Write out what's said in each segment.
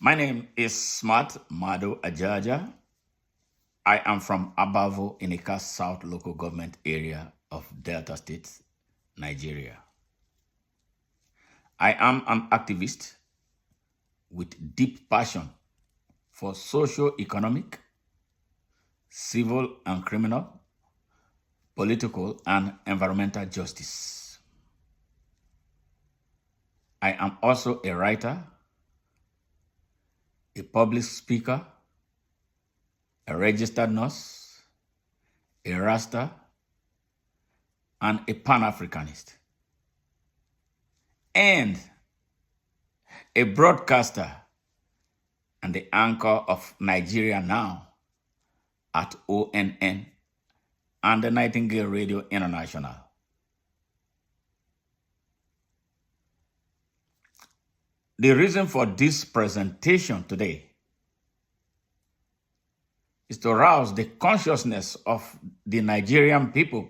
My name is Smart Mado Ajaja. I am from Abavo, Inika South local government area of Delta State, Nigeria. I am an activist with deep passion for socio-economic, civil and criminal, political and environmental justice. I am also a writer, a public speaker, a registered nurse, a Rasta, and a Pan-Africanist, and a broadcaster and the anchor of Nigeria Now at ONN and the Nightingale Radio International. The reason for this presentation today is to rouse the consciousness of the Nigerian people,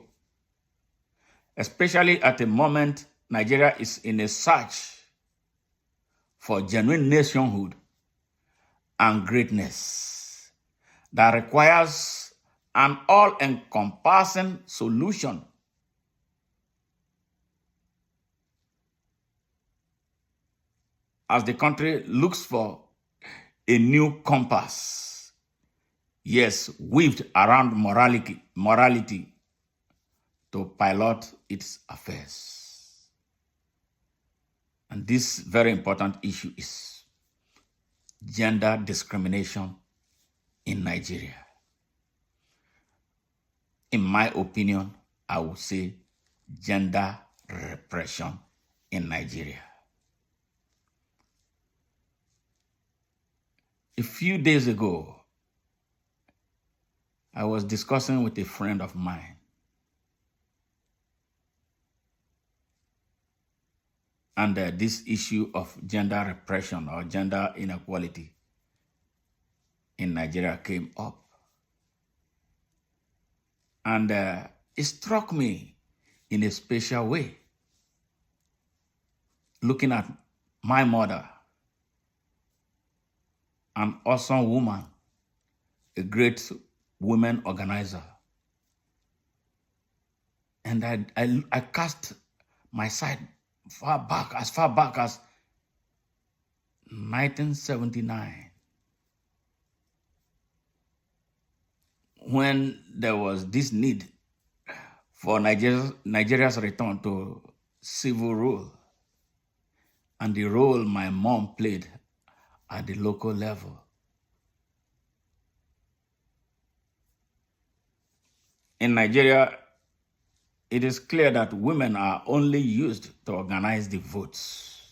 especially at the moment Nigeria is in a search for genuine nationhood and greatness that requires an all-encompassing solution as the country looks for a new compass, yes, weaved around morality to pilot its affairs. And this very important issue is gender discrimination in Nigeria. In my opinion, I would say gender repression in Nigeria. A few days ago, I was discussing with a friend of mine, and this issue of gender repression or gender inequality in Nigeria came up. And it struck me in a special way, looking at my mother, an awesome woman, a great women organizer. And I cast my sight far back as 1979, when there was this need for Nigeria's return to civil rule and the role my mom played at the local level. In Nigeria, it is clear that women are only used to organize the votes.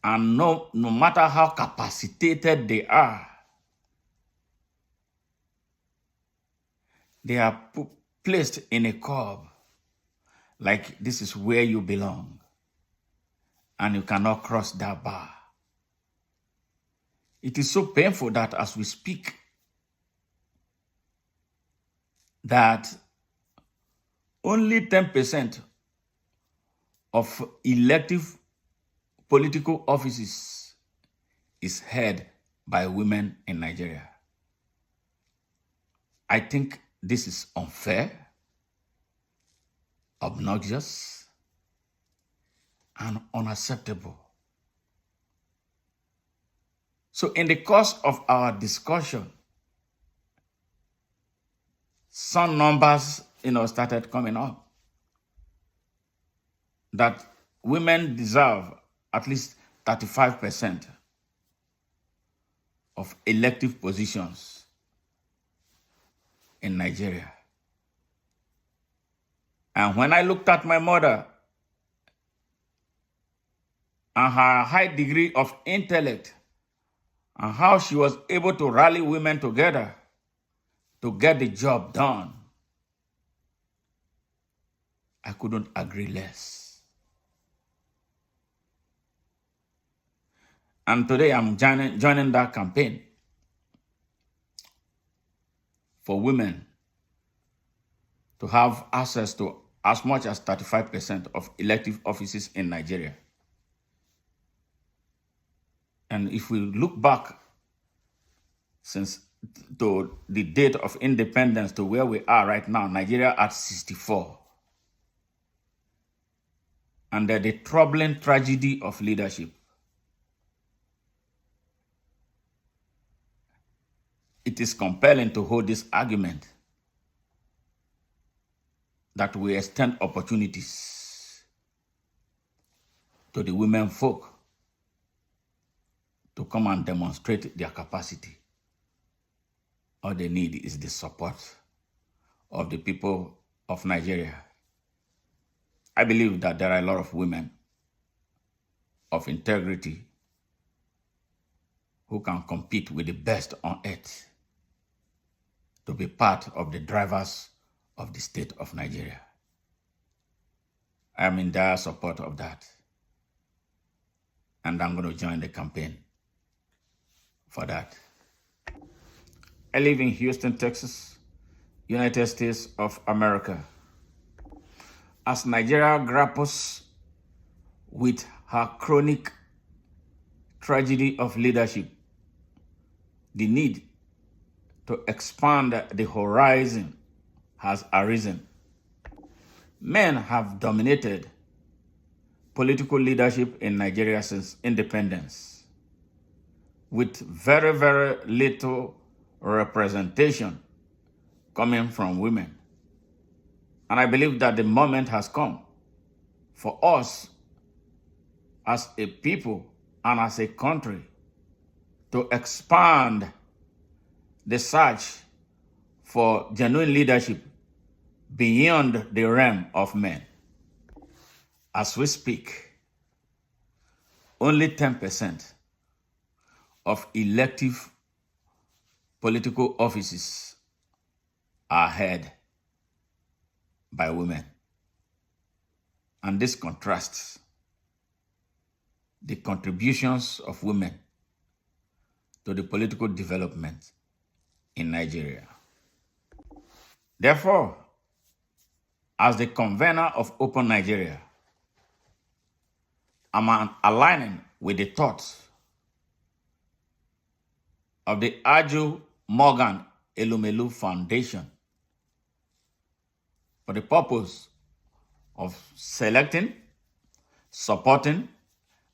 And no matter how capacitated they are placed in a curb, like this is where you belong, and you cannot cross that bar. It is so painful that as we speak, that only 10% of elective political offices is held by women in Nigeria. I think this is unfair, obnoxious, and unacceptable. So in the course of our discussion, some numbers, started coming up that women deserve at least 35% of elective positions in Nigeria. And when I looked at my mother and her high degree of intellect and how she was able to rally women together to get the job done, I couldn't agree less. And today I'm joining that campaign for women to have access to as much as 35% of elective offices in Nigeria. And if we look back since to the date of independence to where we are right now, Nigeria at 64. Under the troubling tragedy of leadership, it is compelling to hold this argument that we extend opportunities to the women folk to come and demonstrate their capacity. All they need is the support of the people of Nigeria. I believe that there are a lot of women of integrity who can compete with the best on earth to be part of the drivers of the state of Nigeria. I am in dire support of that. And I'm going to join the campaign for that. I live in Houston, Texas, United States of America. As Nigeria grapples with her chronic tragedy of leadership, the need to expand the horizon has arisen. Men have dominated political leadership in Nigeria since independence, with very, very little representation coming from women. And I believe that the moment has come for us as a people and as a country to expand the search for genuine leadership beyond the realm of men. As we speak, only 10% of elective political offices are held by women. And this contrasts the contributions of women to the political development in Nigeria. Therefore, as the convener of Open Nigeria, I'm aligning with the thoughts of the AjuMorganElumelu Foundation for the purpose of selecting, supporting,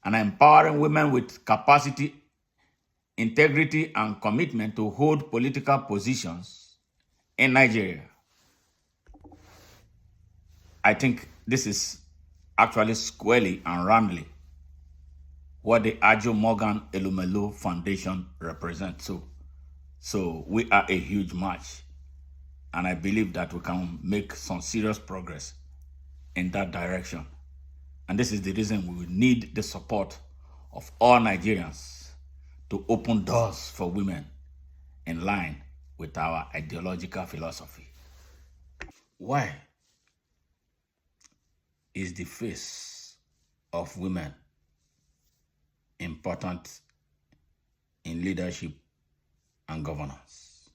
and empowering women with capacity, integrity, and commitment to hold political positions in Nigeria. I think this is actually squarely and roundly what the AjuMorganElumelu Foundation represents. So we are a huge match, and I believe that we can make some serious progress in that direction. And this is the reason we need the support of all Nigerians to open doors for women in line with our ideological philosophy. Why is the face of women important in leadership and governance?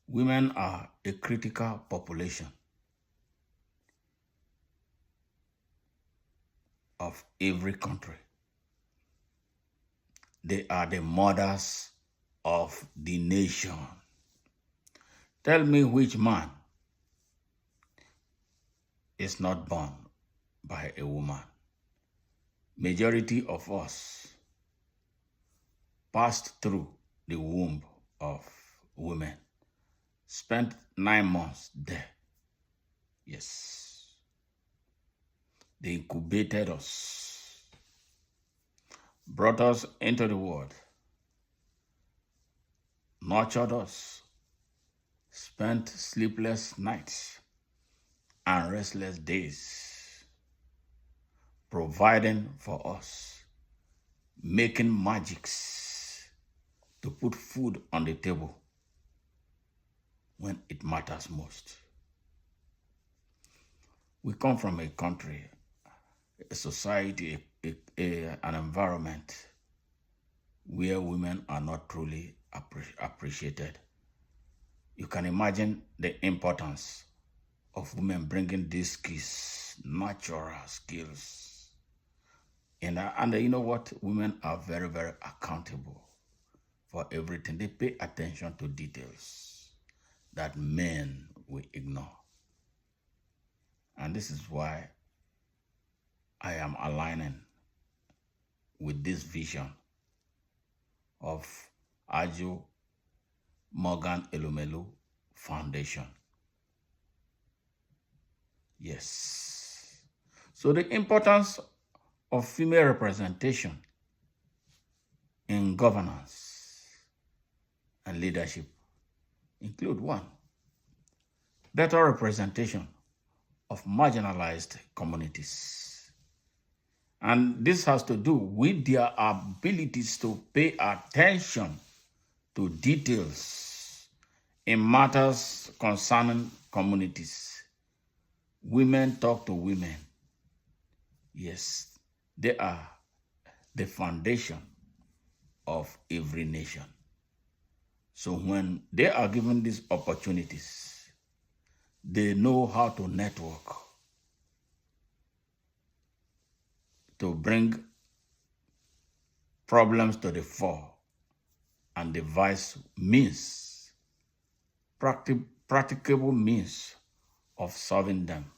Women are a critical population of every country. They are the mothers of the nation. Tell me which man is not born by a woman. Majority of us passed through the womb of women, spent 9 months there. Yes. They incubated us, brought us into the world, nurtured us, spent sleepless nights and restless days, providing for us, making magics to put food on the table when it matters most. We come from a country, a society, an environment where women are not truly appreciated. You can imagine the importance of women bringing these skills, natural skills, And you know what? Women are very, very accountable for everything. They pay attention to details that men will ignore. And this is why I am aligning with this vision of AjuMorganElumelu Foundation. Yes. So the importance of female representation in governance and leadership include: one, better representation of marginalized communities. And this has to do with their abilities to pay attention to details in matters concerning communities. Women talk to women. Yes, they are the foundation of every nation. So when they are given these opportunities, they know how to network to bring problems to the fore and devise means, practicable means of solving them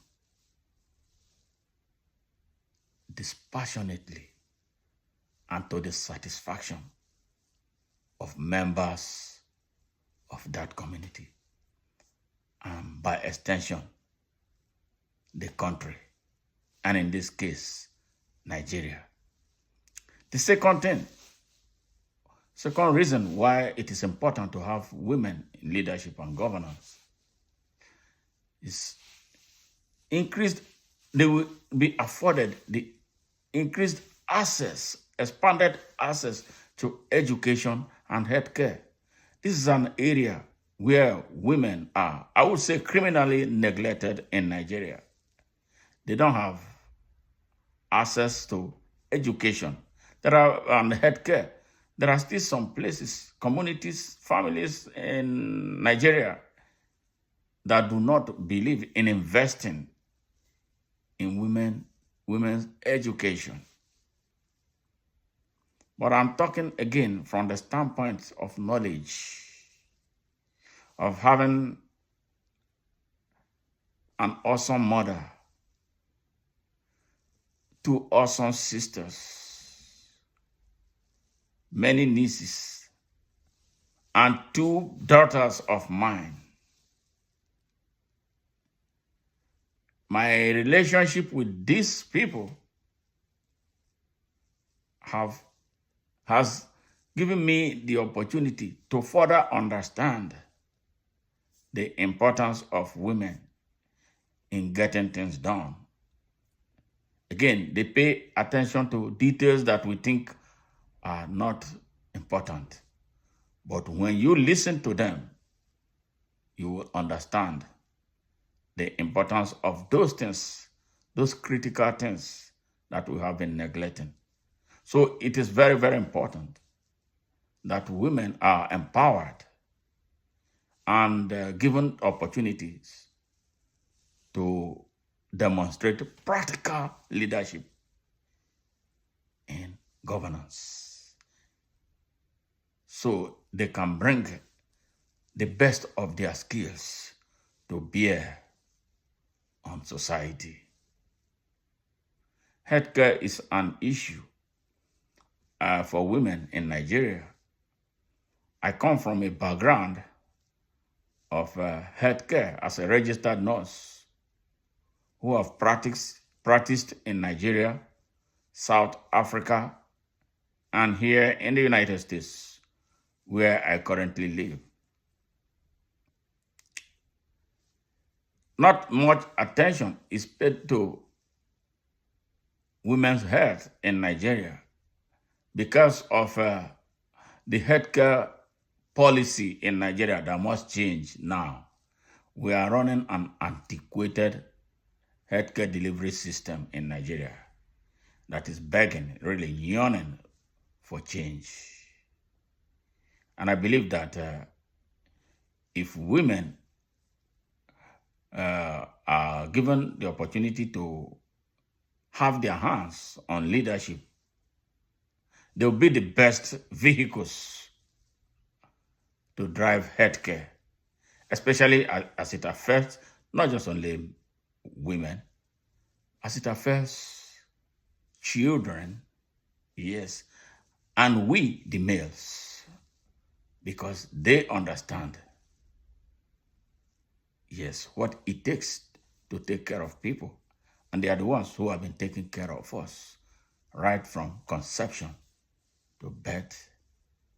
dispassionately and to the satisfaction of members of that community, and by extension, the country, and in this case, Nigeria. The second reason why it is important to have women in leadership and governance is they will be afforded the increased access, expanded access to education and healthcare. This is an area where women are, I would say, criminally neglected in Nigeria. They don't have access to education and healthcare. There are still some places, communities, families in Nigeria that do not believe in investing in women's education. But I'm talking again from the standpoint of knowledge, of having an awesome mother, 2 awesome sisters, many nieces, and 2 daughters of mine. My relationship with these people has given me the opportunity to further understand the importance of women in getting things done. Again, they pay attention to details that we think are not important. But when you listen to them, you will understand the importance of those things, those critical things that we have been neglecting. So it is very, very important that women are empowered and given opportunities to demonstrate practical leadership in governance, so they can bring the best of their skills to bear on society. Healthcare is an issue for women in Nigeria. I come from a background of healthcare as a registered nurse who have practiced in Nigeria, South Africa, and here in the United States, where I currently live. Not much attention is paid to women's health in Nigeria because of the healthcare policy in Nigeria that must change now. We are running an antiquated healthcare delivery system in Nigeria that is begging, really yearning for change. And I believe that if women are given the opportunity to have their hands on leadership They'll be the best vehicles to drive healthcare, especially as it affects not just only women, as it affects children, yes, and we, the males, because they understand, yes, what it takes to take care of people. And they are the ones who have been taking care of us right from conception to birth.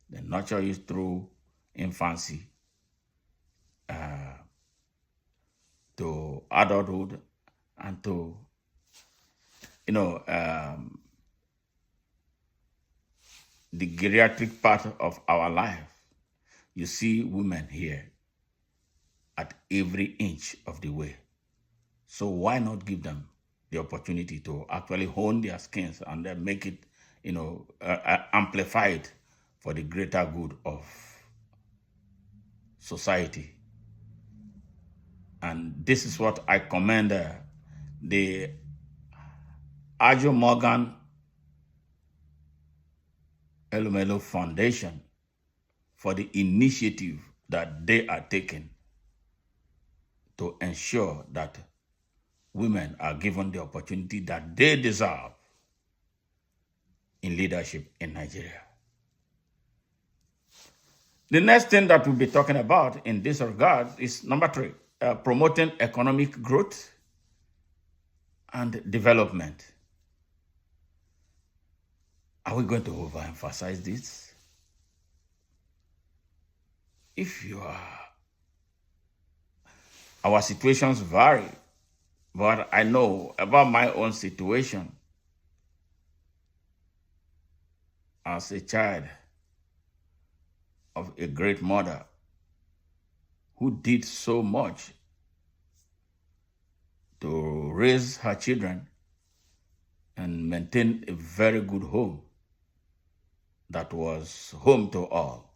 They nurture you through infancy to adulthood and to, the geriatric part of our life. You see women here at every inch of the way. So why not give them the opportunity to actually hone their skills and then make it, amplify it for the greater good of society? And this is what I commend the AjuMorganElumelu Foundation for the initiative that they are taking to ensure that women are given the opportunity that they deserve in leadership in Nigeria. The next thing that we'll be talking about in this regard is number 3, promoting economic growth and development. Are we going to overemphasize this? If you are, our situations vary, but I know about my own situation as a child of a great mother who did so much to raise her children and maintain a very good home that was home to all.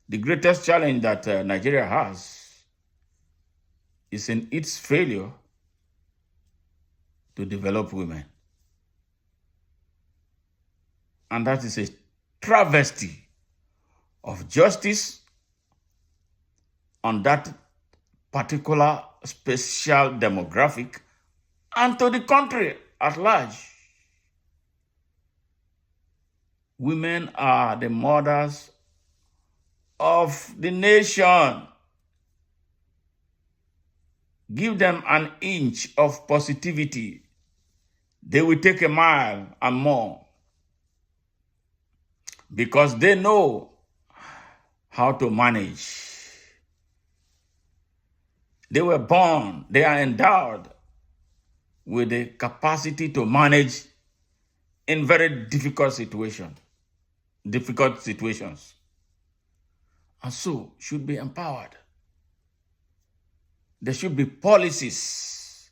The greatest challenge that Nigeria has is in its failure to develop women. And that is a travesty of justice on that particular special demographic and to the country at large. Women are the mothers of the nation. Give them an inch of positivity, they will take a mile and more, because they know how to manage. They were born, they are endowed with the capacity to manage in very difficult situations, and so should be empowered. There should be policies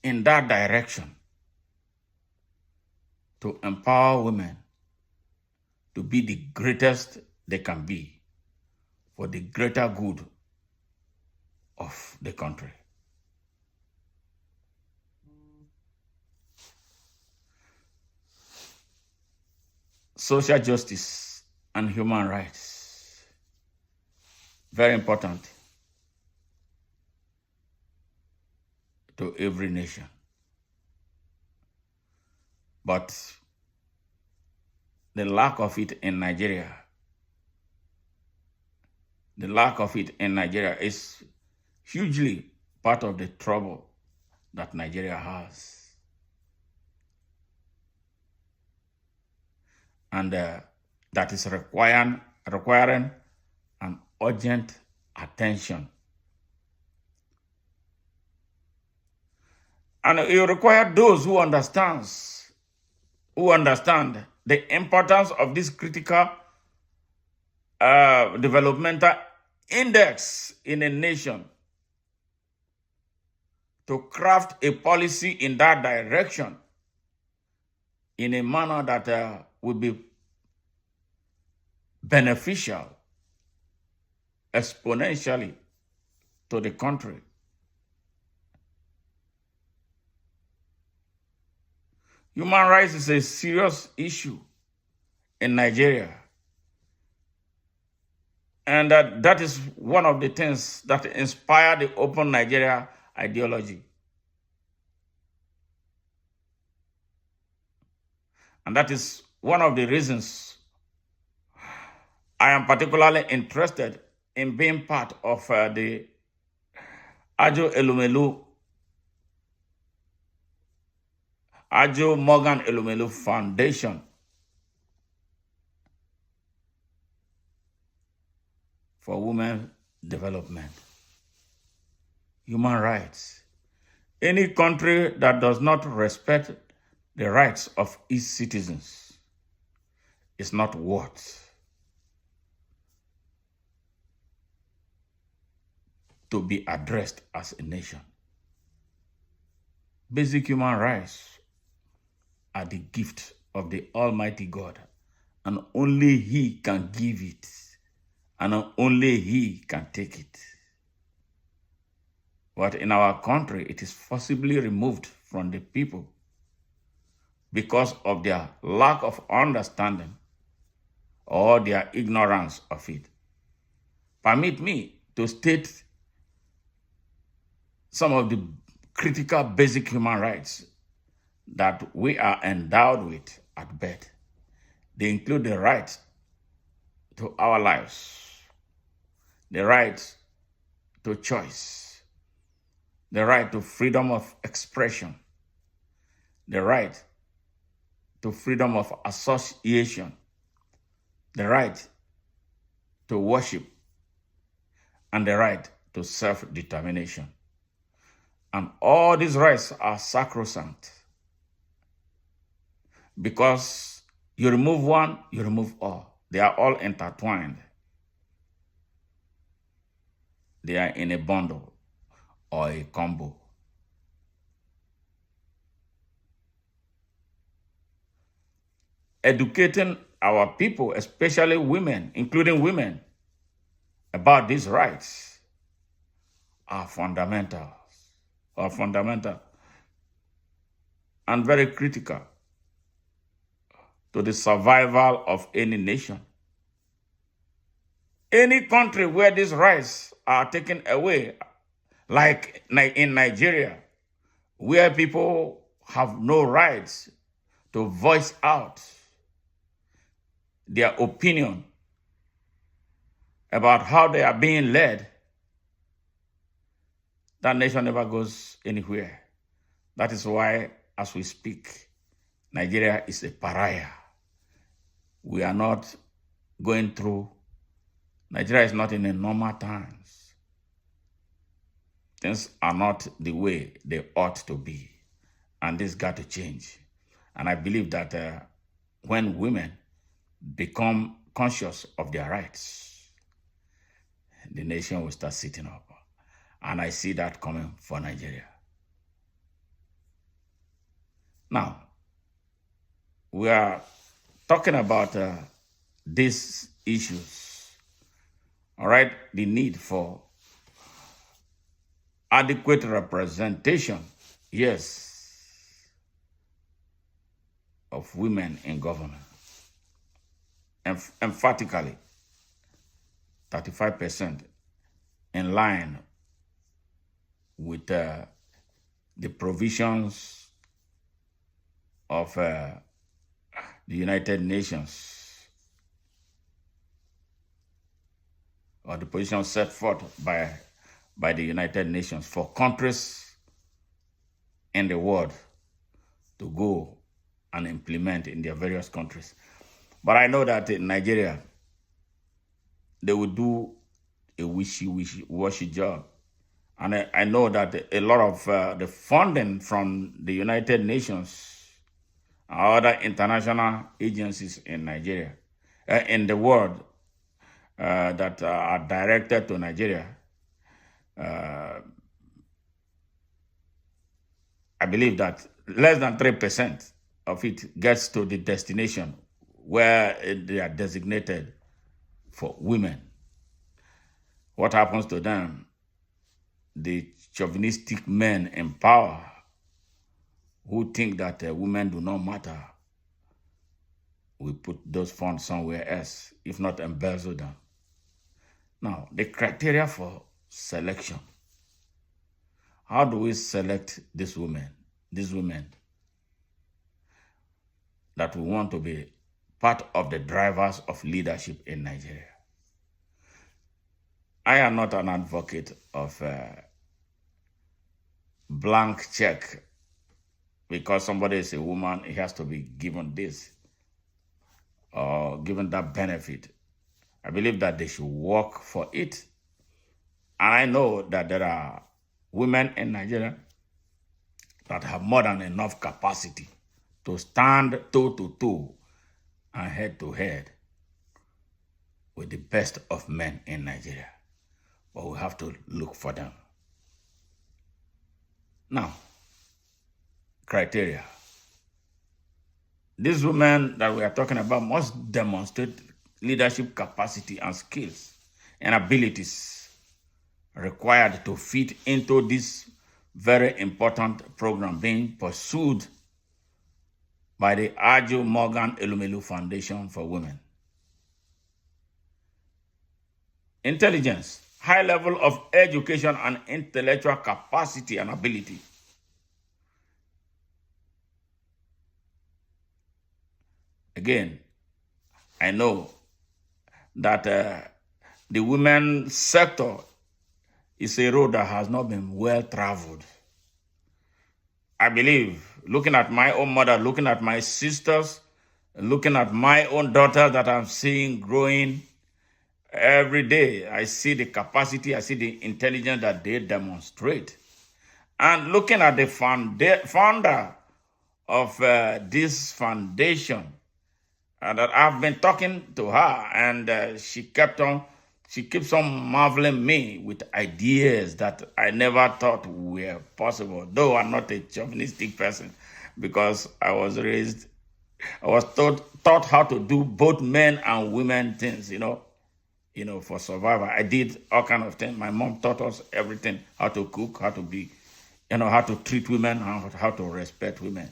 in that direction to empower women to be the greatest they can be for the greater good of the country. Social justice and human rights, very important to every nation. But the lack of it in Nigeria, is hugely part of the trouble that Nigeria has. And that is requiring an urgent attention. And it requires those who understand the importance of this critical developmental index in a nation to craft a policy in that direction in a manner that will be beneficial exponentially to the country. Human rights is a serious issue in Nigeria. And that is one of the things that inspired the Open Nigeria ideology. And that is one of the reasons I am particularly interested in being part of the AjuMorganElumelu Foundation for Women Development. Human rights. Any country that does not respect the rights of its citizens is not worth to be addressed as a nation. Basic human rights are the gift of the Almighty God, and only He can give it, and only He can take it. But in our country, it is forcibly removed from the people because of their lack of understanding or their ignorance of it. Permit me to state some of the critical basic human rights that we are endowed with at birth. They include the right to our lives, the right to choice, the right to freedom of expression, the right to freedom of association, the right to worship, and the right to self-determination. And all these rights are sacrosanct because you remove one, you remove all. They are all intertwined. They are in a bundle or a combo. Educating our people, especially women, including women, about these rights are fundamental and very critical to the survival of any nation. Any country where these rights are taken away, like in Nigeria, where people have no rights to voice out their opinion about how they are being led, that nation never goes anywhere. That is why, as we speak, Nigeria is a pariah. We are not going through, Nigeria is not in the normal times. Things are not the way they ought to be. And this got to change. And I believe that when women become conscious of their rights, the nation will start sitting up. And I see that coming for Nigeria. Now, we are talking about these issues, all right? The need for adequate representation, yes, of women in government. Emphatically, 35% in line with the provisions of the United Nations, or the position set forth by the United Nations for countries in the world to go and implement in their various countries. But I know that in Nigeria, they will do a wishy-washy job. And I know that a lot of the funding from the United Nations and other international agencies in Nigeria, in the world, that are directed to Nigeria, I believe that less than 3% of it gets to the destination where they are designated for women. What happens to them? The chauvinistic men in power who think that women do not matter, we put those funds somewhere else, if not embezzle them. Now, the criteria for selection. How do we select these women that we want to be part of the drivers of leadership in Nigeria? I am not an advocate of blank check. Because somebody is a woman, it has to be given this or given that benefit. I believe that they should work for it. And I know that there are women in Nigeria that have more than enough capacity to stand toe to toe and head to head with the best of men in Nigeria. But we have to look for them. Now, criteria. These women that we are talking about must demonstrate leadership capacity and skills and abilities required to fit into this very important program being pursued by the AjuMorganElumelu Foundation for Women. Intelligence, high level of education and intellectual capacity and ability. Again, I know that the women sector is a road that has not been well traveled. I believe, looking at my own mother, looking at my sisters, looking at my own daughter that I'm seeing growing every day, I see the capacity, I see the intelligence that they demonstrate. And looking at the founder of this foundation, that I've been talking to her, and she keeps on marveling me with ideas that I never thought were possible. Though I'm not a chauvinistic person, because I was taught how to do both men and women things, for survival. I did all kind of things. My mom taught us everything: how to cook, how to be, how to treat women, how to respect women.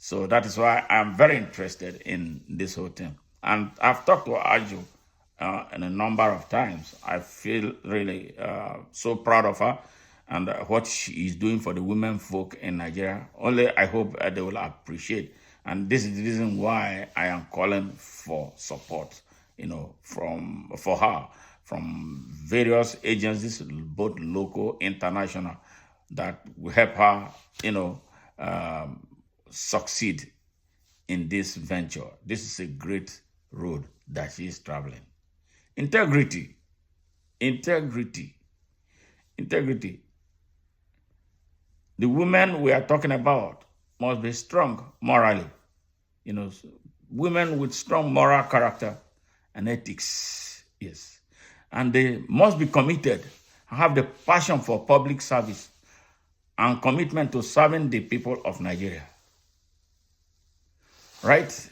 So that is why I'm very interested in this whole thing. And I've talked to Aju in a number of times. I feel really so proud of her and what she is doing for the women folk in Nigeria. Only I hope they will appreciate. And this is the reason why I am calling for support, for her, from various agencies, both local, international, that will help her, succeed in this venture. This is a great road that she is traveling. Integrity. The women we are talking about must be strong morally. Women with strong moral character and ethics. Yes. And they must be committed, have the passion for public service and commitment to serving the people of Nigeria. Right?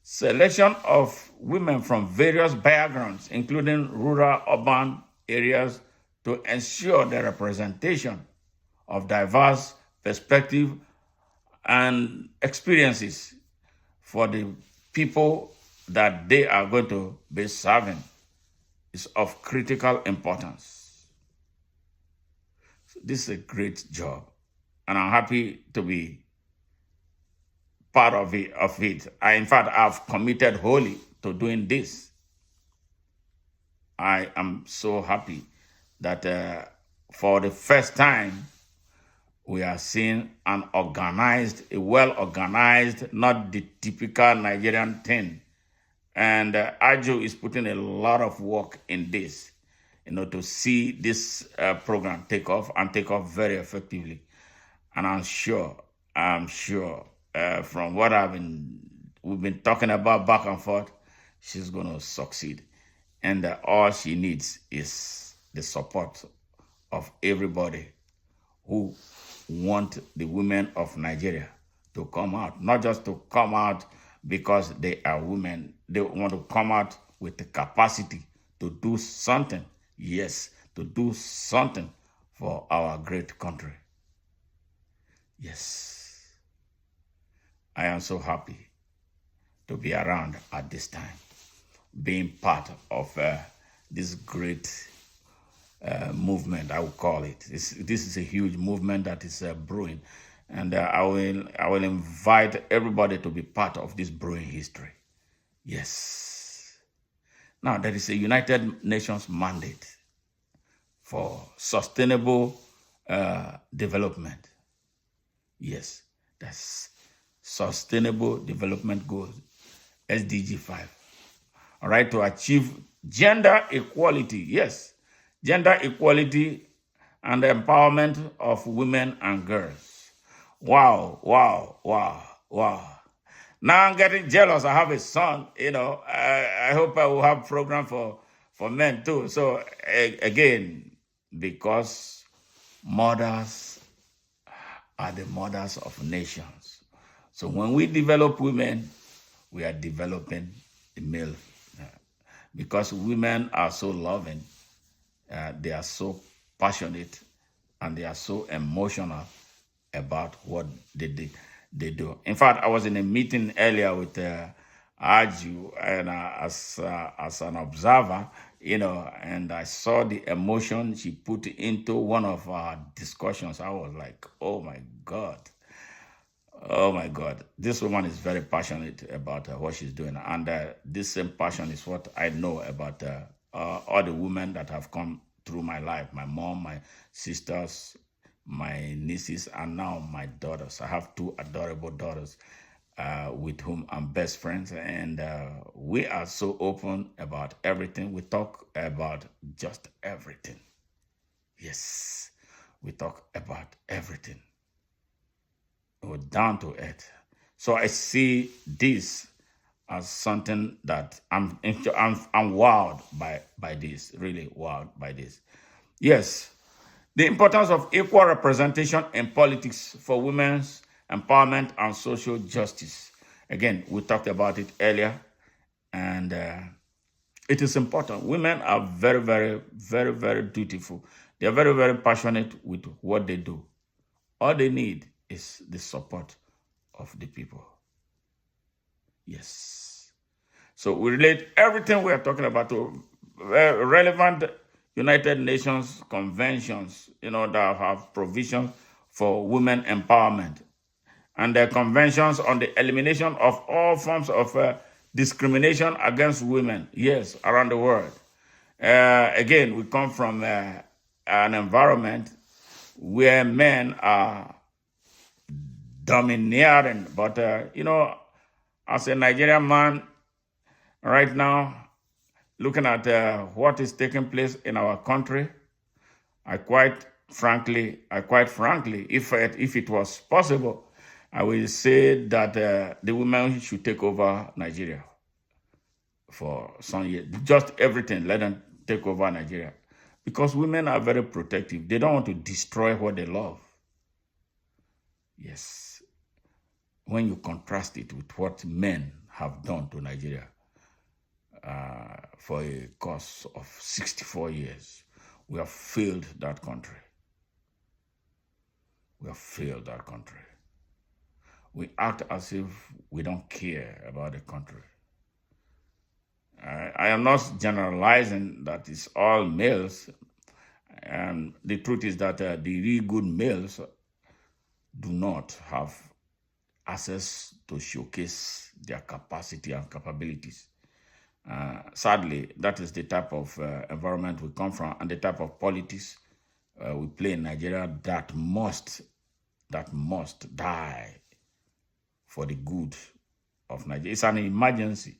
Selection of women from various backgrounds, including rural, urban areas, to ensure the representation of diverse perspectives and experiences for the people that they are going to be serving is of critical importance. So this is a great job, and I'm happy to be part of it. In fact, I've committed wholly to doing this. I am so happy that for the first time, we are seeing a well-organized, not the typical Nigerian thing. And Aju is putting a lot of work in this, to see this program take off very effectively. And I'm sure, from what we've been talking about back and forth, she's going to succeed. And all she needs is the support of everybody who want the women of Nigeria to come out. Not just to come out because they are women. They want to come out with the capacity to do something. Yes, to do something for our great country. Yes, I am so happy to be around at this time, being part of this great movement, I would call it. This is a huge movement that is brewing, and I will invite everybody to be part of this brewing history. Yes. Now there is a United Nations mandate for sustainable development. Yes, that's Sustainable Development Goals, SDG 5. All right, to achieve gender equality. Yes, gender equality and the empowerment of women and girls. Wow, wow, wow, wow. Now I'm getting jealous. I have a son, I hope I will have program for men too. So again, because mothers are the mothers of nations. So when we develop women, we are developing the male. Because women are so loving, they are so passionate, and they are so emotional about what they do. In fact, I was in a meeting earlier with Aju, and as an observer, and I saw the emotion she put into one of our discussions. I was like, oh my God. Oh my God, this woman is very passionate about what she's doing. And this same passion is what I know about all the women that have come through my life, my mom, my sisters, my nieces, and now my daughters. I have two adorable daughters with whom I'm best friends. And we are so open about everything. We talk about just everything. Yes, we talk about everything. We're down to earth. So I see this as something that I'm wowed by this, really wowed by this. Yes, the importance of equal representation in politics for women's empowerment and social justice. Again, we talked about it earlier, and it is important. Women are very, very, very, very dutiful. They are very, very passionate with what they do. All they need is the support of the people. Yes. So we relate everything we are talking about to relevant United Nations conventions, that have provision for women empowerment, and the conventions on the elimination of all forms of discrimination against women, yes, around the world. Again, we come from an environment where men are domineering, but as a Nigerian man right now, looking at what is taking place in our country, I quite frankly, if it was possible, I will say that the women should take over Nigeria for some years. Just everything, let them take over Nigeria. Because women are very protective. They don't want to destroy what they love. Yes. When you contrast it with what men have done to Nigeria for a course of 64 years, we have failed that country. We have failed that country. We act as if we don't care about the country. I am not generalizing that it's all males. And the truth is that the really good males do not have access to showcase their capacity and capabilities. Sadly, that is the type of environment we come from, and the type of politics we play in Nigeria that must die for the good of Nigeria. It's an emergency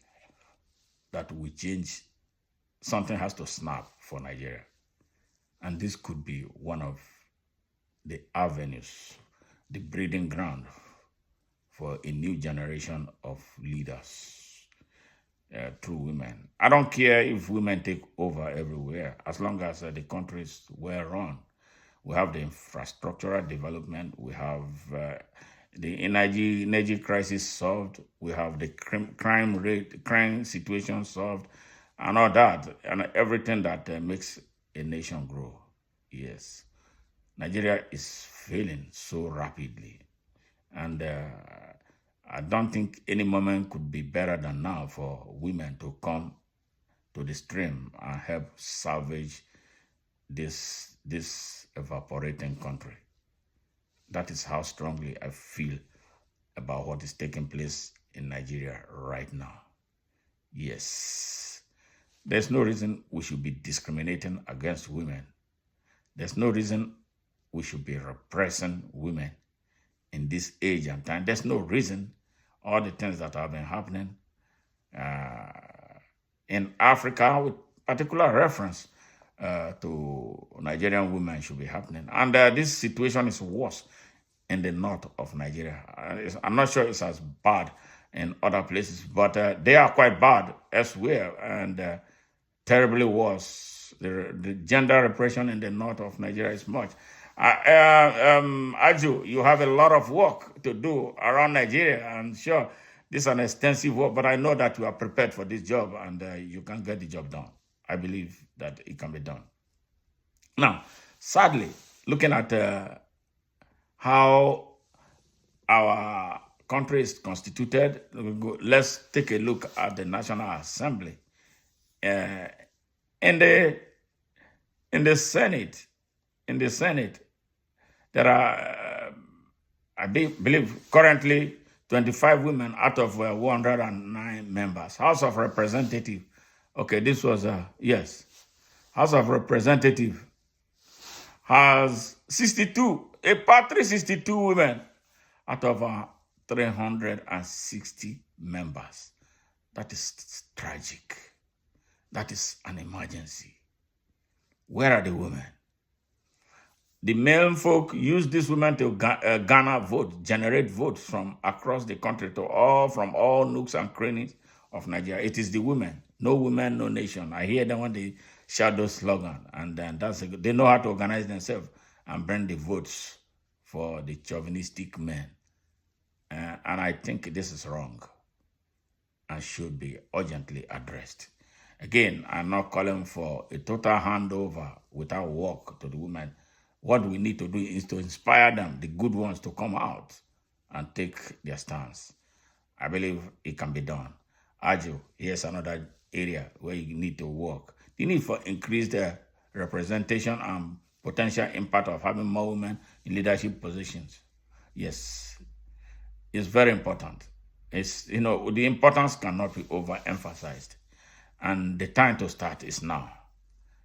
that we change. Something has to snap for Nigeria. And this could be one of the avenues, the breeding ground for a new generation of leaders through women. I don't care if women take over everywhere, as long as the country is well run. We have the infrastructural development, we have the energy crisis solved, we have the crime situation solved, and all that, and everything that makes a nation grow. Yes. Nigeria is failing so rapidly. And I don't think any moment could be better than now for women to come to the stream and help salvage this evaporating country. That is how strongly I feel about what is taking place in Nigeria right now. Yes. There's no reason we should be discriminating against women. There's no reason we should be repressing women in this age and time. There's no reason all the things that have been happening uh, in Africa, with particular reference to Nigerian women, should be happening. And this situation is worse in the north of Nigeria. I'm not sure it's as bad in other places, but they are quite bad elsewhere and terribly worse. The gender repression in the north of Nigeria is much. Aju, you have a lot of work to do around Nigeria. I'm sure this is an extensive work, but I know that you are prepared for this job and you can get the job done. I believe that it can be done. Now, sadly, looking at how our country is constituted, let's take a look at the National Assembly. In the Senate, there are, I believe, currently 25 women out of 109 members. House of Representatives, okay, this was yes. House of Representatives has 62, a paltry 62 women out of 360 members. That is tragic. That is an emergency. Where are the women? The male folk use these women to garner votes, generate votes from across the country from all nooks and crannies of Nigeria. It is the women. No women, no nation. I hear them when they shout those slogans, and then they know how to organize themselves and bring the votes for the chauvinistic men. And I think this is wrong and should be urgently addressed. Again, I'm not calling for a total handover without work to the women. What we need to do is to inspire them, the good ones, to come out and take their stance. I believe it can be done. Aju, here's another area where you need to work. The need for increased representation and potential impact of having more women in leadership positions. Yes, it's very important. The importance cannot be overemphasized. And the time to start is now.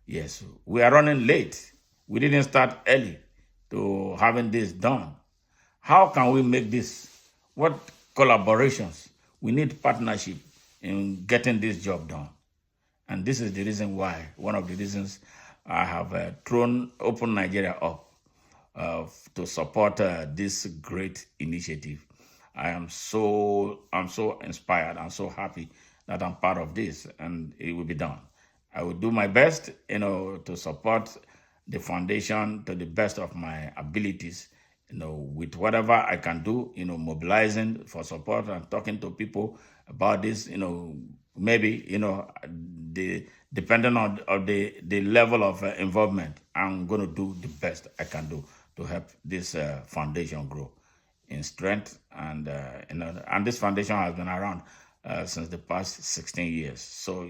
Yes, we are running late. We didn't start early to having this done. How can we make this? What collaborations? We need partnership in getting this job done. And this is the reason why, one of the reasons I have thrown Open Nigeria up to support this great initiative. I'm so inspired and so happy that I'm part of this, and it will be done. I will do my best, to support the foundation to the best of my abilities, with whatever I can do, mobilizing for support and talking to people about this, maybe, depending on the level of involvement, I'm going to do the best I can do to help this foundation grow in strength. And and this foundation has been around since the past 16 years. So,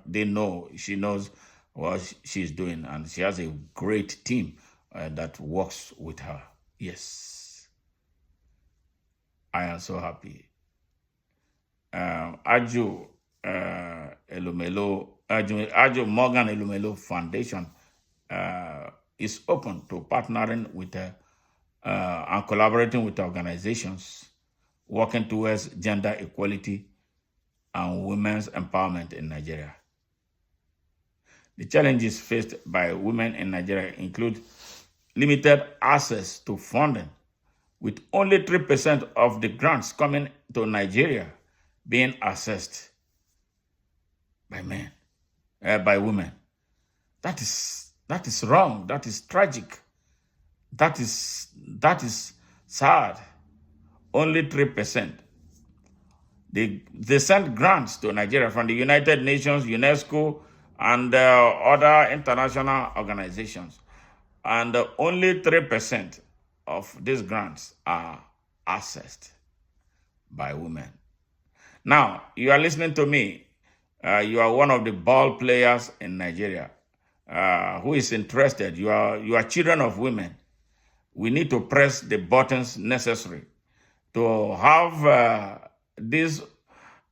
they know, she knows what she's doing, and she has a great team that works with her. Yes, I am so happy. AjuMorganElumelu Foundation is open to partnering with and collaborating with organizations working towards gender equality and women's empowerment in Nigeria. The challenges faced by women in Nigeria include limited access to funding, with only 3% of the grants coming to Nigeria being accessed by women. That is wrong. That is tragic. That is sad. Only 3%. They send grants to Nigeria from the United Nations, UNESCO, and other international organizations. And only 3% of these grants are accessed by women. Now, you are listening to me. You are one of the ball players in Nigeria who is interested. You are children of women. We need to press the buttons necessary to have these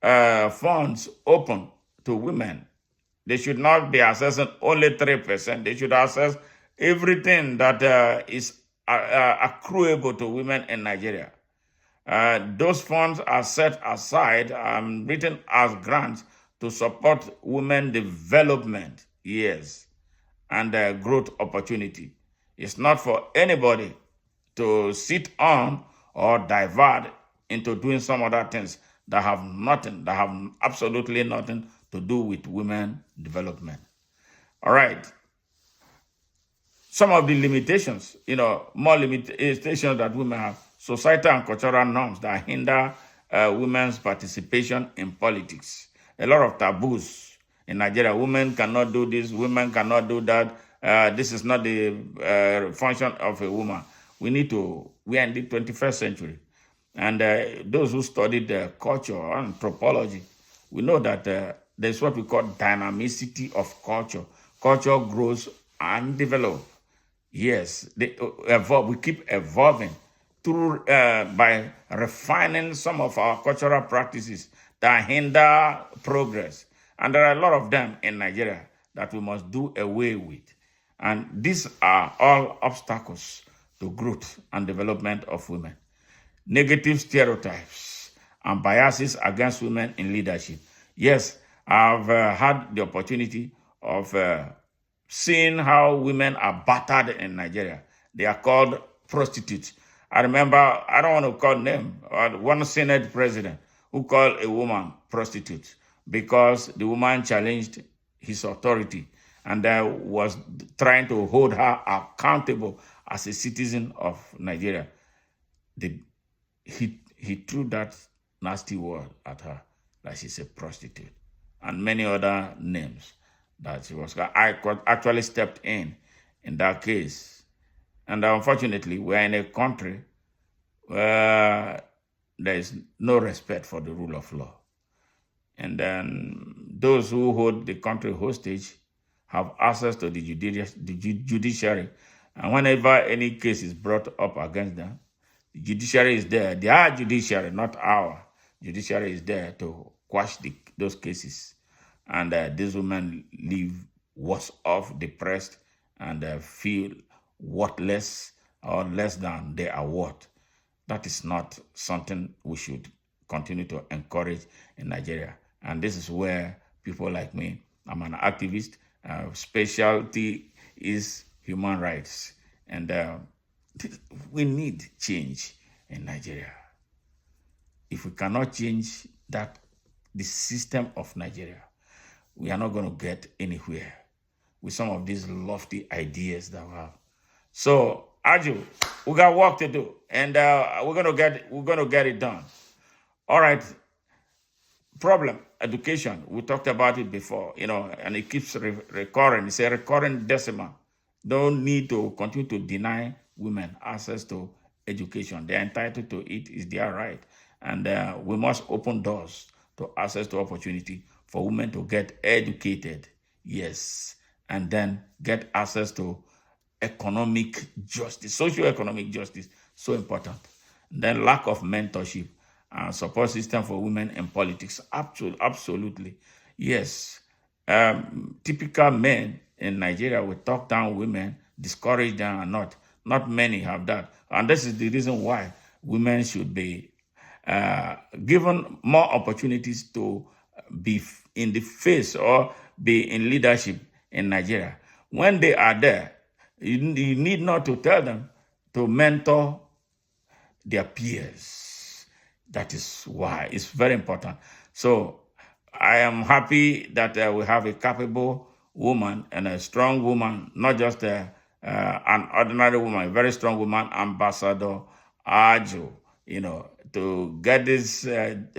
funds open to women. They should not be accessing only 3%. They should access everything that is accruable to women in Nigeria. Those funds are set aside and written as grants to support women development, yes, and growth opportunity. It's not for anybody to sit on or divert into doing some other things that have absolutely nothing to do with women development. All right. Some of the limitations, more limitations that women have, societal and cultural norms that hinder women's participation in politics. A lot of taboos in Nigeria. Women cannot do this, women cannot do that. This is not the function of a woman. We are in the 21st century. And those who studied culture and anthropology, we know that there's what we call dynamicity of culture. Culture grows and develops. Yes, they evolve. We keep evolving through by refining some of our cultural practices that hinder progress. And there are a lot of them in Nigeria that we must do away with. And these are all obstacles to growth and development of women. Negative stereotypes and biases against women in leadership. Yes, I've had the opportunity of seeing how women are battered in Nigeria. They are called prostitutes. I remember, I don't want to call name, one Senate president who called a woman prostitute because the woman challenged his authority and was trying to hold her accountable as a citizen of Nigeria. He threw that nasty word at her, that she's a prostitute, and many other names that she was. I actually stepped in that case. And unfortunately, we're in a country where there is no respect for the rule of law. And then those who hold the country hostage have access to the judiciary. And whenever any case is brought up against them, the judiciary is there. Their judiciary, not our judiciary, is there to quash those cases. And these women live worse off, depressed, and feel worthless or less than they are worth. That is not something we should continue to encourage in Nigeria. And this is where people like me, I'm an activist. Specialty is human rights. And we need change in Nigeria. If we cannot change the system of Nigeria, we are not going to get anywhere with some of these lofty ideas that we have. So, Aju, we got work to do, and we're going to get it done. All right. Problem, education. We talked about it before, and it keeps recurring. It's a recurring decimal. Don't need to continue to deny women access to education. They're entitled to it. It's their right. And we must open doors to access to opportunity for women to get educated, yes, and then get access to economic justice, socio-economic justice, so important. And then lack of mentorship and support system for women in politics, absolutely, yes. Typical men in Nigeria will talk down women, discourage them, and not many have that. And this is the reason why women should be given more opportunities to be in the face or be in leadership in Nigeria. When they are there, you need not to tell them to mentor their peers. That is why it's very important. So I am happy that we have a capable woman and a strong woman, not just an ordinary woman, a very strong woman, Ambassador Aju, to get this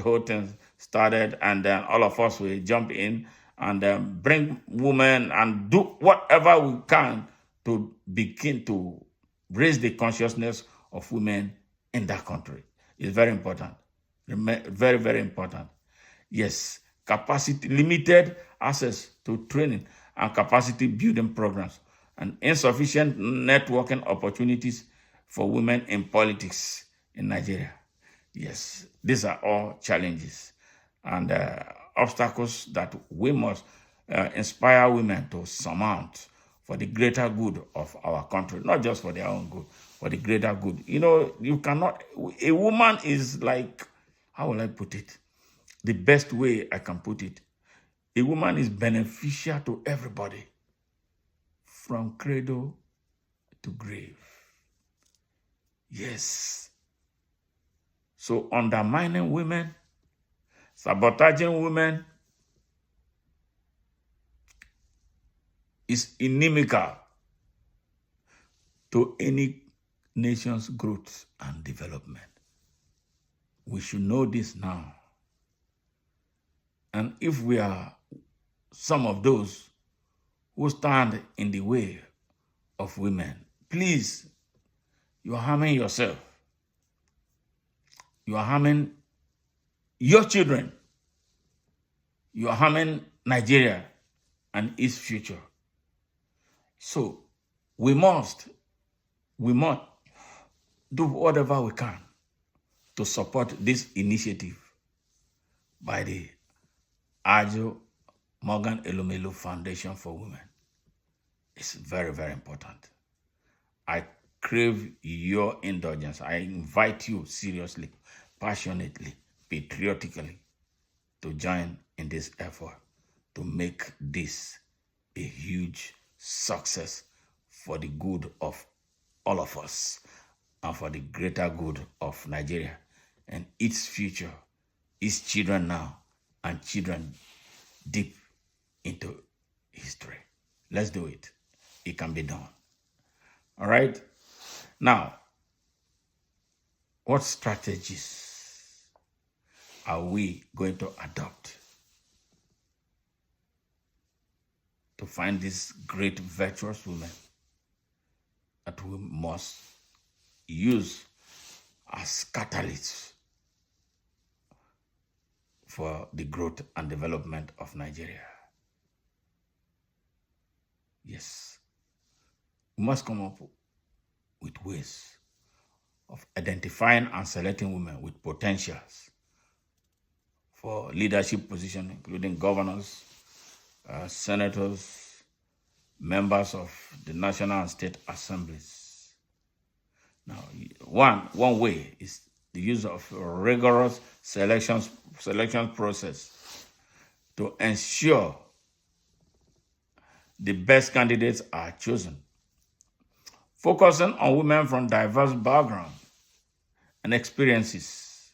whole thing started, and then all of us will jump in and bring women and do whatever we can to begin to raise the consciousness of women in that country. is very important. Very, very important. Yes, capacity, limited access to training and capacity building programs, and insufficient networking opportunities for women in politics in Nigeria. Yes, these are all challenges and obstacles that we must inspire women to surmount for the greater good of our country, not just for their own good, for the greater good. You know, you cannot, a woman is like, how will I put it? The best way I can put it, a woman is beneficial to everybody from cradle to grave. Yes. So undermining women, sabotaging women is inimical to any nation's growth and development. We should know this now. And if we are some of those who stand in the way of women, please, you are harming yourself. You are harming your children. You are harming Nigeria and its future. So we must do whatever we can to support this initiative by the AjuMorganElumelu Foundation for Women. It's very, very important. I crave your indulgence. I invite you seriously, passionately, patriotically to join in this effort to make this a huge success for the good of all of us and for the greater good of Nigeria and its future, its children now and children deep into history. Let's do it. It can be done. All right? Now, what strategies are we going to adopt to find these great virtuous women that we must use as catalysts for the growth and development of Nigeria? Yes, we must come up with ways of identifying and selecting women with potentials for leadership positions, including governors, senators, members of the national and state assemblies. Now, one way is the use of a rigorous selection process to ensure the best candidates are chosen, focusing on women from diverse backgrounds and experiences.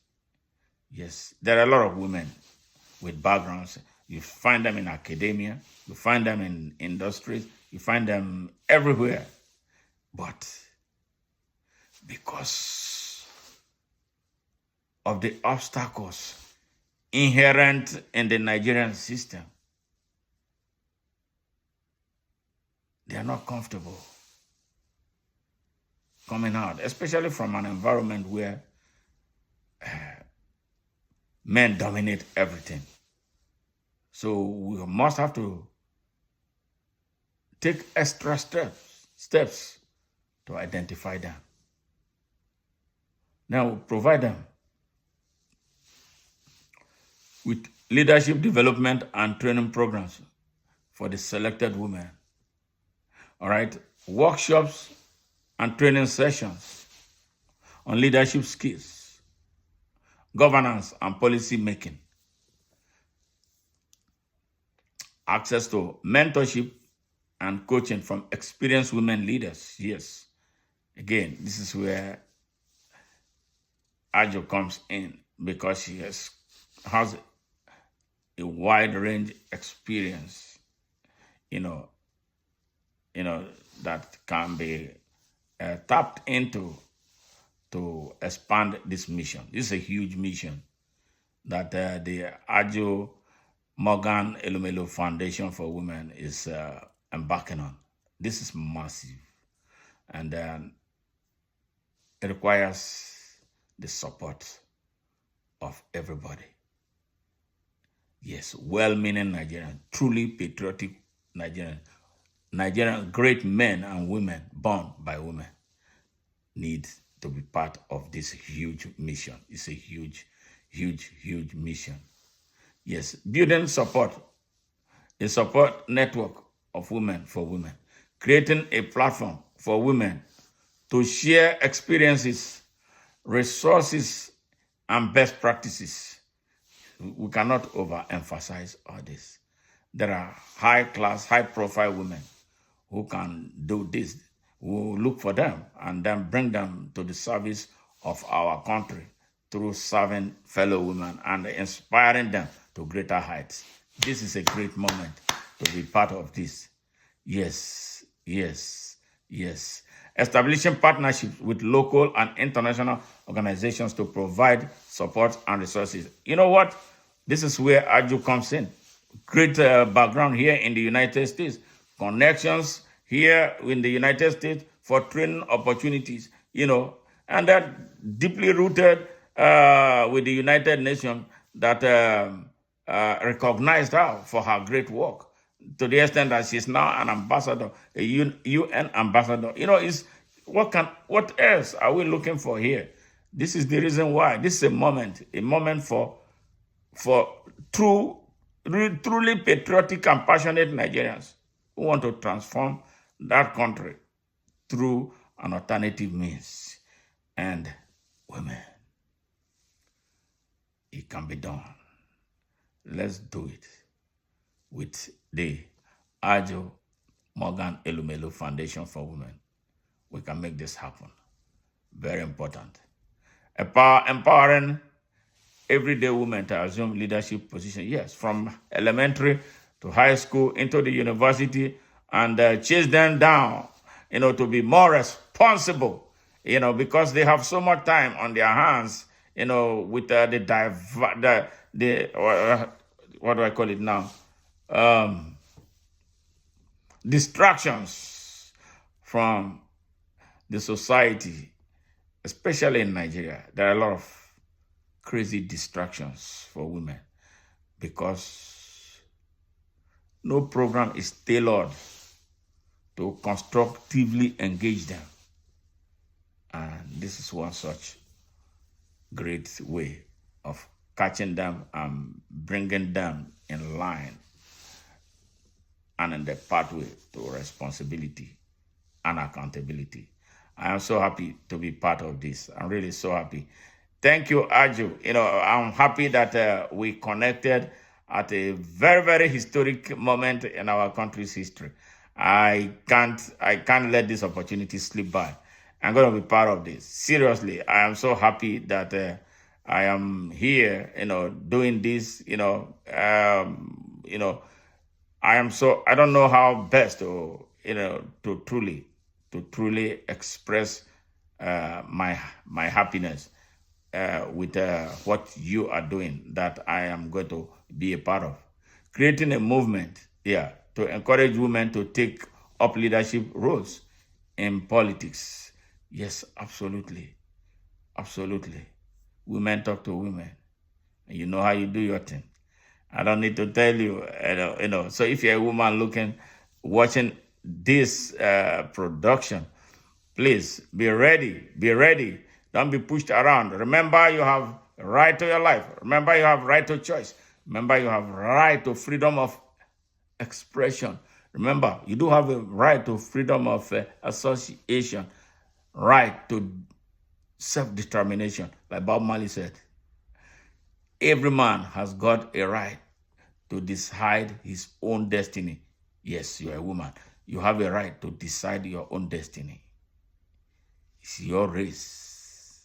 Yes, there are a lot of women with backgrounds. You find them in academia, you find them in industries, you find them everywhere. But because of the obstacles inherent in the Nigerian system, they are not comfortable coming out, especially from an environment where men dominate everything. So we must have to take extra steps to identify them. Now, provide them with leadership development and training programs for the selected women. All right, workshops and training sessions on leadership skills, governance and policy making, access to mentorship and coaching from experienced women leaders. Yes, again, this is where Ajo comes in, because she has a wide range experience, that can be tapped into to expand this mission. This is a huge mission that the AjuMorganElumelu Foundation for Women is embarking on. This is massive, and it requires the support of everybody. Yes, well-meaning Nigerian, truly patriotic Nigerian great men and women born by women need to be part of this huge mission. It's a huge, huge, huge mission. Yes, building a support network of women for women, creating a platform for women to share experiences, resources, and best practices. We cannot overemphasize all this. There are high-class, high-profile women who can do this. We'll look for them and then bring them to the service of our country through serving fellow women and inspiring them to greater heights. This is a great moment to be part of this. Yes, yes, yes. Establishing partnerships with local and international organizations to provide support and resources. You know what? This is where Aju comes in. Great background here in the United States. Connections here in the United States for training opportunities, and that deeply rooted with the United Nations that recognized her for her great work to the extent that she's now an ambassador, a UN ambassador. Is what else are we looking for here? This is the reason why. This is a moment for truly patriotic and passionate Nigerians who want to transform that country through an alternative means. And women, it can be done. Let's do it with the AjuMorganElumelu Foundation for Women. We can make this happen. Very important. Empowering everyday women to assume leadership positions. Yes, from elementary to high school, into the university, and chase them down, to be more responsible, because they have so much time on their hands, with what do I call it now? Distractions from the society, especially in Nigeria. There are a lot of crazy distractions for women because no program is tailored to constructively engage them. And this is one such great way of catching them and bringing them in line and in the pathway to responsibility and accountability. I am so happy to be part of this. I'm really so happy. Thank you, Aju. I'm happy that we connected at a very, very historic moment in our country's history. I can't let this opportunity slip by. I'm going to be part of this. Seriously, I am so happy that I am here, doing this, I don't know how best to truly express my happiness with what you are doing that I am going to be a part of. Creating a movement, to encourage women to take up leadership roles in politics. Yes, absolutely. Absolutely. Women talk to women. And you know how you do your thing. I don't need to tell you, So if you're a woman watching this production, please be ready. Be ready. Don't be pushed around. Remember, you have a right to your life. Remember, you have right to choice. Remember, you have right to freedom of expression. Remember, you do have a right to freedom of association, right to self-determination, like Bob Marley said. Every man has got a right to decide his own destiny. Yes, you're a woman. You have a right to decide your own destiny. It's your race.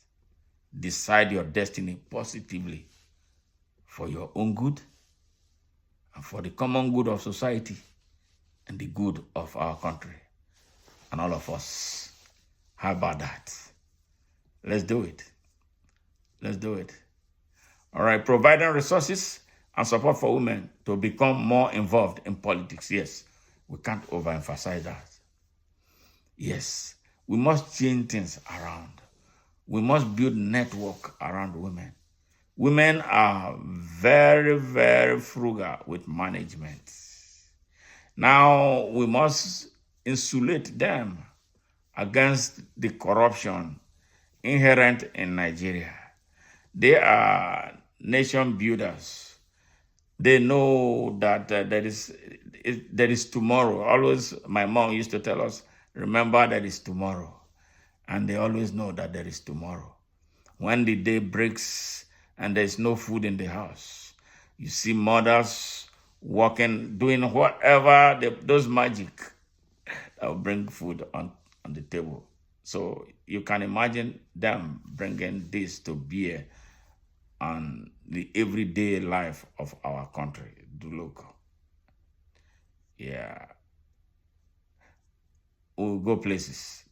Decide your destiny positively for your own good and for the common good of society and the good of our country and all of us. How about that? Let's do it. Let's do it. All right, providing resources and support for women to become more involved in politics. Yes, we can't overemphasize that. Yes, we must change things around. We must build network around women. Women are very, very frugal with management. Now we must insulate them against the corruption inherent in Nigeria. They are nation builders. They know that there is tomorrow. Always, my mom used to tell us, remember there is tomorrow. And they always know that there is tomorrow. When the day breaks and there's no food in the house, you see mothers working, doing whatever, those magic that will bring food on the table. So you can imagine them bringing this to bear on the everyday life of our country. Do look. Yeah. We'll go places.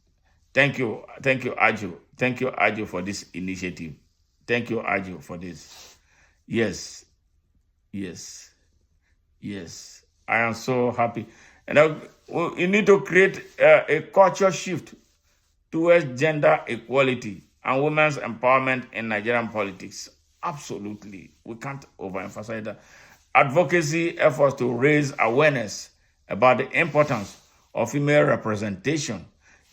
Thank you, Aju. Thank you, Aju, for this initiative. Thank you, Aju, for this. Yes, yes, yes. I am so happy. And you need to create a culture shift towards gender equality and women's empowerment in Nigerian politics. Absolutely. We can't overemphasize that. Advocacy efforts to raise awareness about the importance of female representation.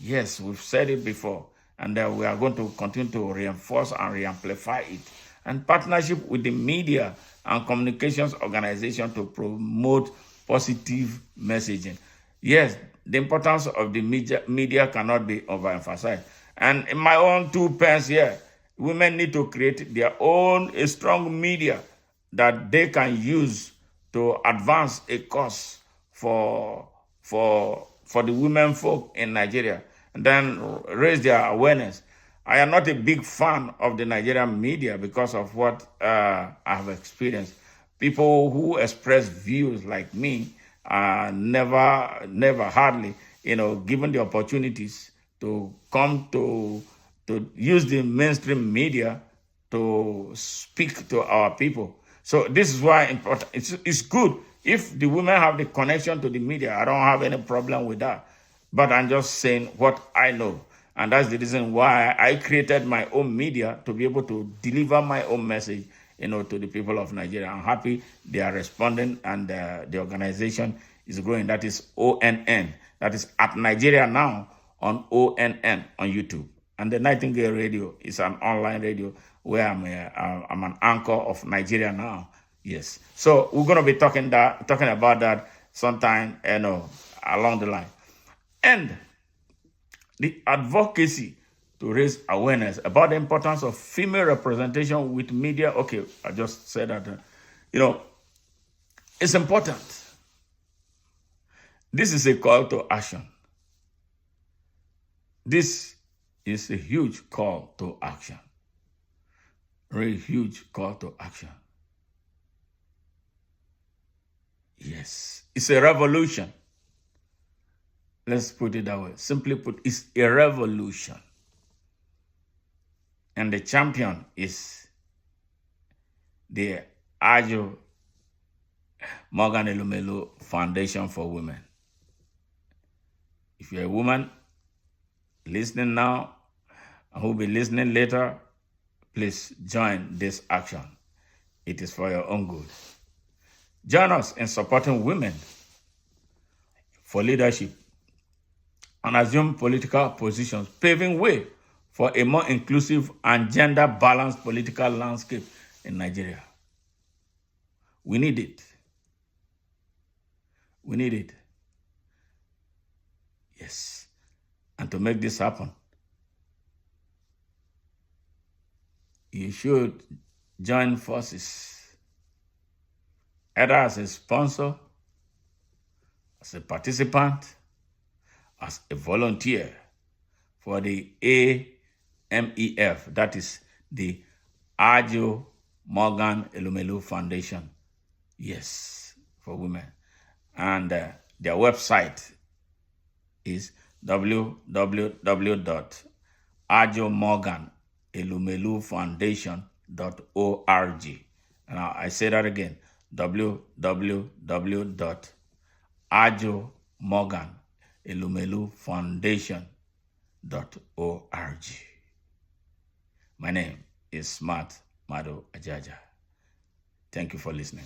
Yes, we've said it before, and we are going to continue to reinforce and re-amplify it. And partnership with the media and communications organization to promote positive messaging. Yes, the importance of the media cannot be overemphasized. And in my own 2 pence here, women need to create their own a strong media that they can use to advance a cause for the women folk in Nigeria, and then raise their awareness. I am not a big fan of the Nigerian media because of what I have experienced. People who express views like me are never hardly, given the opportunities to come to use the mainstream media to speak to our people. So this is why important. It's good if the women have the connection to the media. I don't have any problem with that. But I'm just saying what I know. And that's the reason why I created my own media, to be able to deliver my own message, to the people of Nigeria. I'm happy they are responding, and the organization is growing. That is ONN. That is at Nigeria Now on ONN on YouTube. And the Nightingale Radio is an online radio where I'm an anchor of Nigeria Now. Yes. So we're going to be talking about that sometime, along the line. And the advocacy to raise awareness about the importance of female representation with media. Okay, I just said that. It's important. This is a call to action. This is a huge call to action. Really huge call to action. Yes, it's a revolution. Let's put it that way. Simply put, it's a revolution. And the champion is the AjuMorganElumelu Foundation for Women. If you're a woman listening now and who'll be listening later, please join this action. It is for your own good. Join us in supporting women for leadership and assume political positions, paving way for a more inclusive and gender-balanced political landscape in Nigeria. We need it. We need it. Yes. And to make this happen, you should join forces, either as a sponsor, as a participant, as a volunteer for the AMEF, that is the AjuMorganElumelu Foundation. Yes, for women. And their website is www.AjuMorganElumeluFoundation.org. And I say that again, www.AjuMorganElumeluFoundation.org. My name is Smart Mado Ajaja. Thank you for listening.